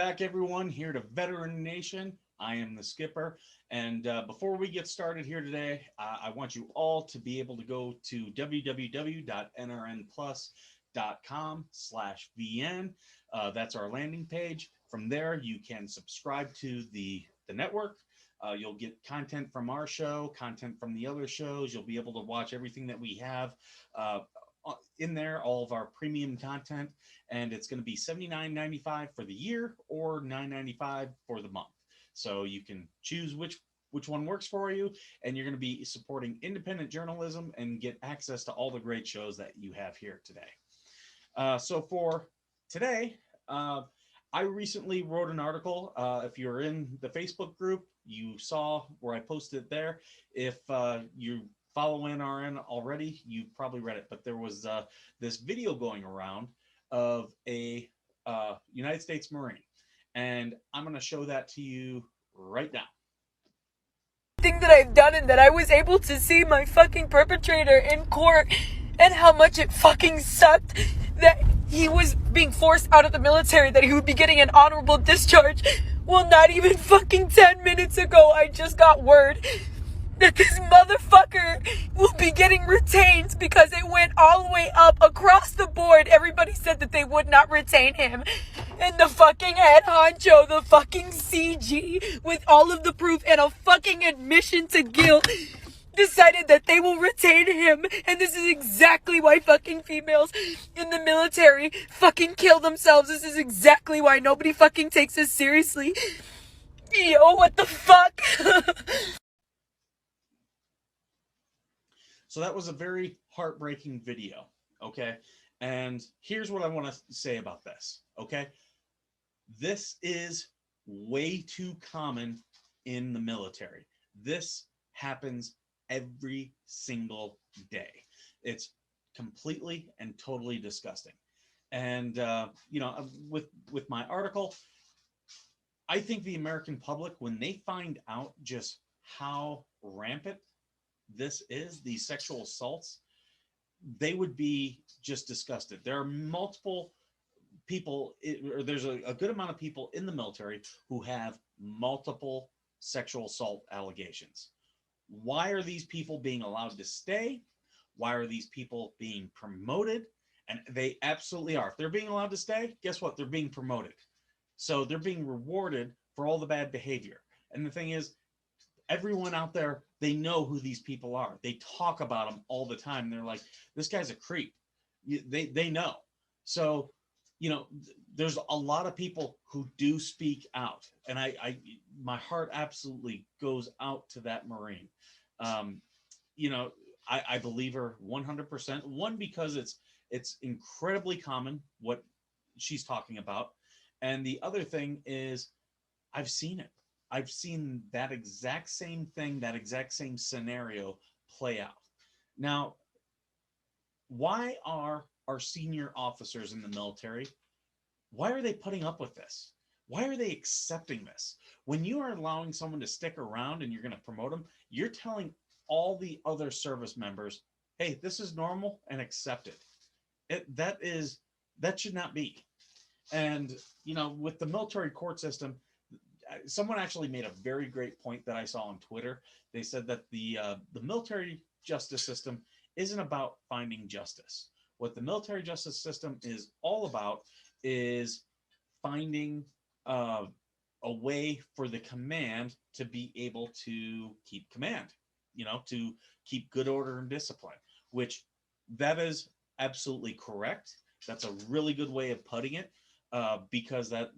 back, everyone, here to Veteran Nation. I am the skipper. And before we get started here today, I want you all to be able to go to www.nrnplus.com/VN. That's our landing page. From there, you can subscribe to the network. You'll get content from our show, content from the other shows. You'll be able to watch everything that we have uh, in there, all of our premium content, and it's going to be $79.95 for the year or $9.95 for the month. So you can choose which one works for you, and you're going to be supporting independent journalism and get access to all the great shows that you have here today. So for today, I recently wrote an article. If you're in the Facebook group, you saw where I posted it there. If you follow NRN already, you probably read it. But there was this video going around of a United States Marine. And I'm going to show that to you right now. Thing that I've done, and that I was able to see my fucking perpetrator in court, and how much it fucking sucked that he was being forced out of the military, that he would be getting an honorable discharge. Well, not even fucking 10 minutes ago, I just got word that this motherfucker will be getting retained because it went all the way up across the board. Everybody said that they would not retain him. And the fucking head honcho, the fucking CG, with all of the proof and a fucking admission to guilt, decided that they will retain him. And this is exactly why fucking females in the military fucking kill themselves. This is exactly why nobody fucking takes us seriously. Yo, what the fuck? So that was a very heartbreaking video, okay? And here's what I want to say about this, okay? This is way too common in the military. This happens every single day. It's completely and totally disgusting. And with my article, I think the American public, when they find out just how rampant this is, these sexual assaults, they would be just disgusted. There are multiple people, or there's a good amount of people in the military who have multiple sexual assault allegations. Why are these people being allowed to stay? Why are these people being promoted? And they absolutely are. If they're being allowed to stay, guess what? They're being promoted. So they're being rewarded for all the bad behavior. And the thing is, everyone out there, they know who these people are. They talk about them all the time. They're like, this guy's a creep. They know. So, there's a lot of people who do speak out. And my heart absolutely goes out to that Marine. I believe her 100%. One, because it's incredibly common what she's talking about. And the other thing is, I've seen it. I've seen that exact same thing, that exact same scenario play out. Now, why are our senior officers in the military, why are they putting up with this? Why are they accepting this? When you are allowing someone to stick around and you're going to promote them, you're telling all the other service members, hey, this is normal and accepted. That should not be. And, with the military court system, someone actually made a very great point that I saw on Twitter. They said that the military justice system isn't about finding justice. What the military justice system is all about is finding a way for the command to be able to keep command, to keep good order and discipline, which that is absolutely correct. That's a really good way of putting it. Because that,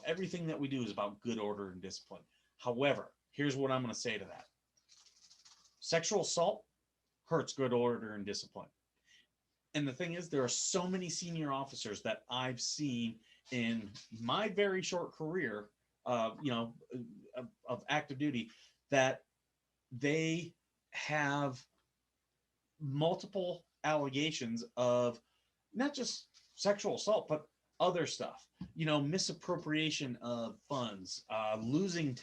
everything that we do is about good order and discipline. However, here's what I'm going to say to that. Sexual assault hurts good order and discipline. And the thing is, there are so many senior officers that I've seen in my very short career, of active duty, that they have multiple allegations of not just sexual assault, but other stuff, misappropriation of funds, losing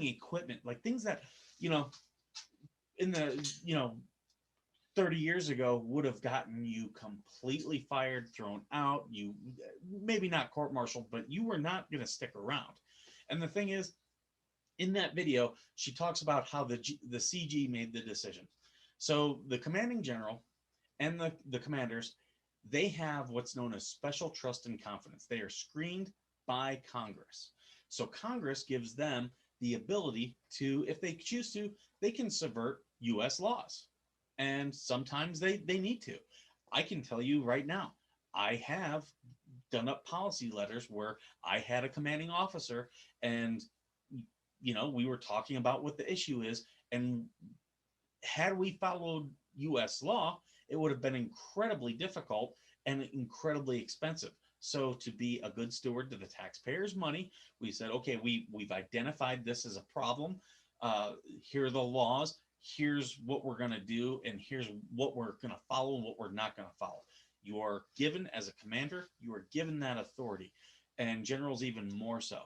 equipment, like things that, in the, 30 years ago would have gotten you completely fired, thrown out. You maybe not court-martialed, but you were not going to stick around. And the thing is, in that video, she talks about how the CG made the decision. So the commanding general and the commanders, they have what's known as special trust and confidence. They are screened by Congress. So Congress gives them the ability to, if they choose to, they can subvert U.S. laws. And sometimes they need to. I can tell you right now, I have done up policy letters where I had a commanding officer, and we were talking about what the issue is, and had we followed US law, it would have been incredibly difficult and incredibly expensive. So to be a good steward to the taxpayers' money, we said, okay, we've identified this as a problem. Here are the laws. Here's what we're going to do, and here's what we're going to follow and what we're not going to follow. You are given, as a commander, you are given that authority, and generals even more so.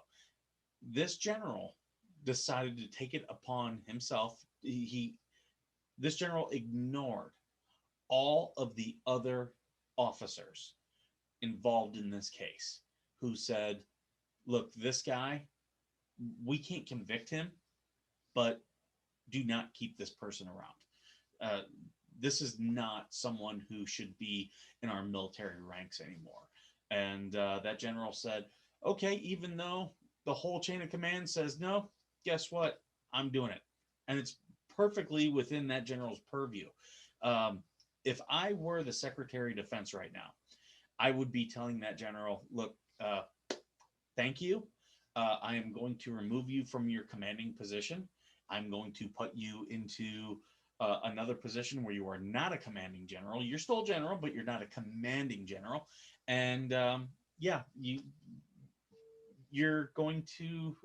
This general decided to take it upon himself. This general ignored all of the other officers involved in this case, who said, look, this guy, we can't convict him, but do not keep this person around. This is not someone who should be in our military ranks anymore. And that general said, okay, even though the whole chain of command says no, guess what? I'm doing it. And it's perfectly within that general's purview. If I were the Secretary of Defense right now, I would be telling that general, look, thank you. I am going to remove you from your commanding position. I'm going to put you into another position where you are not a commanding general. You're still a general, but you're not a commanding general. And yeah, you're going to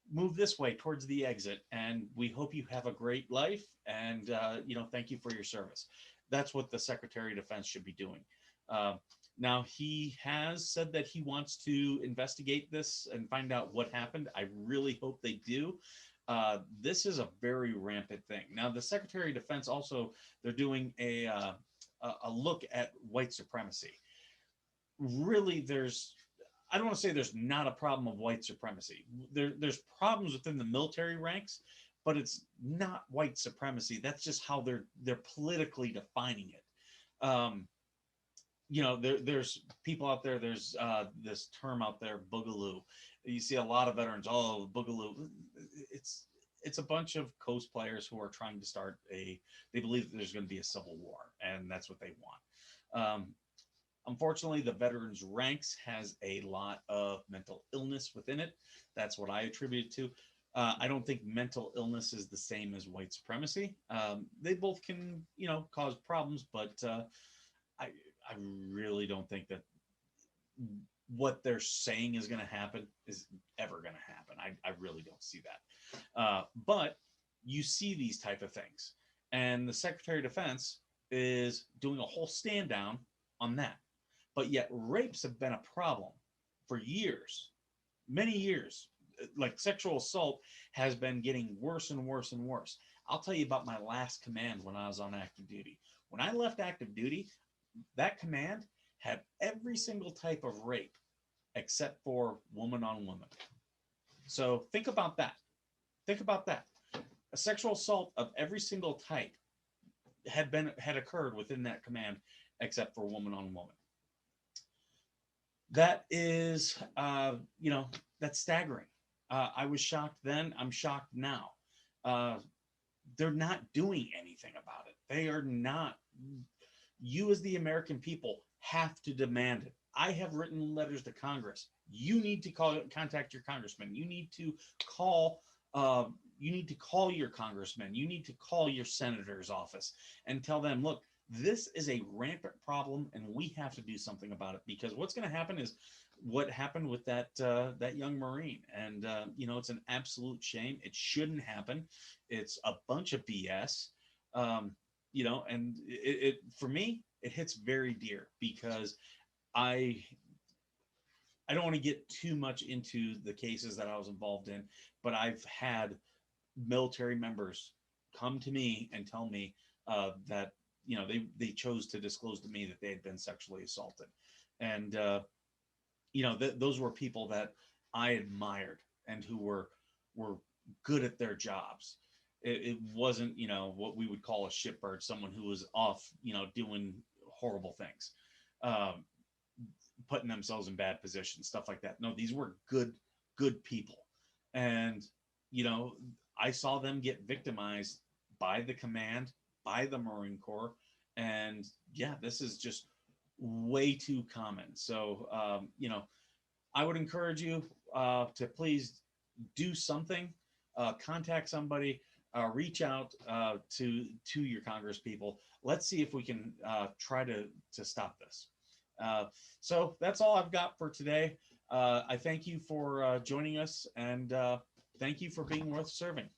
move this way towards the exit. And we hope you have a great life. And, thank you for your service. That's what the Secretary of Defense should be doing. Now, he has said that he wants to investigate this and find out what happened. I really hope they do. This is a very rampant thing. Now, the Secretary of Defense also, they're doing a look at white supremacy. Really, I don't want to say there's not a problem of white supremacy. There's problems within the military ranks, but it's not white supremacy. That's just how they're politically defining it. There's people out there, there's this term out there, boogaloo. You see a lot of veterans, oh, boogaloo. It's a bunch of cosplayers who are trying to start they believe that there's going to be a civil war, and that's what they want. Unfortunately, the veterans ranks has a lot of mental illness within it. That's what I attribute it to. I don't think mental illness is the same as white supremacy. They both can, cause problems, but I really don't think that what they're saying is going to happen is ever going to happen. I really don't see that. But you see these type of things. And the Secretary of Defense is doing a whole stand down on that. But yet rapes have been a problem for years, many years. Like sexual assault has been getting worse and worse and worse. I'll tell you about my last command when I was on active duty. When I left active duty, that command had every single type of rape except for woman on woman. So think about that. Think about that. A sexual assault of every single type had occurred within that command except for woman on woman. That is, that's staggering. I was shocked then. I'm shocked now. They're not doing anything about it. They are not. You as the American people have to demand it. I have written letters to Congress. You need to contact your congressman. You need to call your congressman. You need to call your senator's office and tell them, look, this is a rampant problem and we have to do something about it, because what's going to happen is what happened with that young Marine. And, it's an absolute shame. It shouldn't happen. It's a bunch of BS. And it for me, it hits very dear, because I don't want to get too much into the cases that I was involved in, but I've had military members come to me and tell me that they chose to disclose to me that they had been sexually assaulted, and those were people that I admired and who were good at their jobs. It wasn't what we would call a shitbird, someone who was off doing horrible things, um, putting themselves in bad positions, stuff like that. No, these were good people, and you know I saw them get victimized by the command, by the Marine Corps, and yeah, this is just way too common. So I would encourage you to please do something, contact somebody, reach out to your Congress people. Let's see if we can try to stop this. Uh, so that's all I've got for today. I thank you for joining us, and thank you for being worth serving.